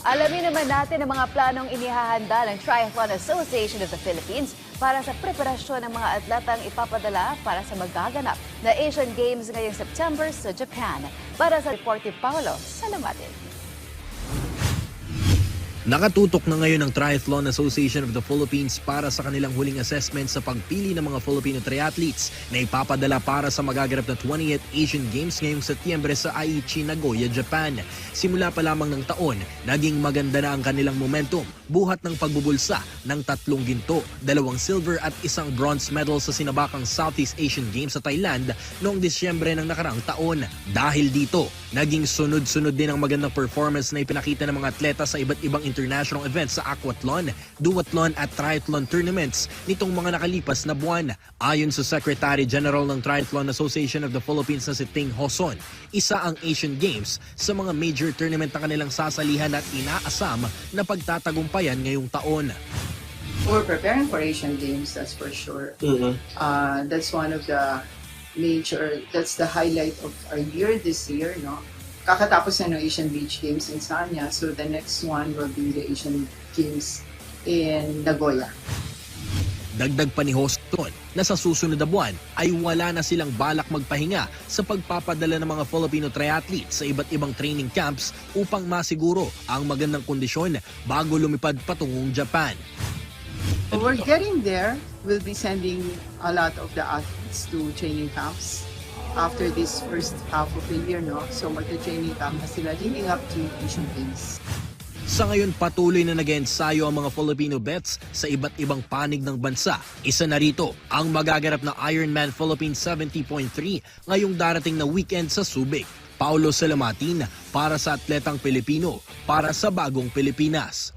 Alamin naman natin ang mga planong inihahanda ng Triathlon Association of the Philippines para sa preparasyon ng mga atletang ipapadala para sa magaganap na Asian Games ngayong September sa Japan. Para sa Deporte Paolo, salamatin. Nakatutok na ngayon ang Triathlon Association of the Philippines para sa kanilang huling assessment sa pagpili ng mga Filipino triathletes na ipapadala para sa magaganap na 20th Asian Games ngayong Setyembre sa Aichi, Nagoya, Japan. Simula pa lamang ng taon, naging maganda na ang kanilang momentum buhat ng pagbubulsa ng 3 ginto, 2 silver at 1 bronze medal sa sinabakang Southeast Asian Games sa Thailand noong Disyembre ng nakarang taon. Dahil dito, naging sunod-sunod din ang magandang performance na ipinakita ng mga atleta sa iba't ibang international events sa aquathlon, duathlon at triathlon tournaments nitong mga nakalipas na buwan. Ayon sa Secretary General ng Triathlon Association of the Philippines na si Ting Hoson, isa ang Asian Games sa mga major tournament na kanilang sasalihan at inaasam na pagtatagumpayan ngayong taon. We're preparing for Asian Games, that's for sure. That's one of the that's the highlight of our year this year, no? Kakatapos na ng Asian Beach Games in Sanya, so the next one will be the Asian Games in Nagoya. Dagdag pa ni Houston na sa susunod na buwan ay wala na silang balak magpahinga sa pagpapadala ng mga Filipino triathletes sa iba't ibang training camps upang masiguro ang magandang kondisyon bago lumipad patungong Japan. We're getting there. We'll be sending a lot of the athletes to training camps after this first half of the year, no? So magta-training camp na sila leading up to Asian Games. Sa ngayon, patuloy na nag-ensayo ang mga Filipino bets sa iba't ibang panig ng bansa. Isa na rito ang magaganap na Ironman Philippines 70.3 ngayong darating na weekend sa Subic. Paulo Salamatin para sa Atletang Pilipino para sa Bagong Pilipinas.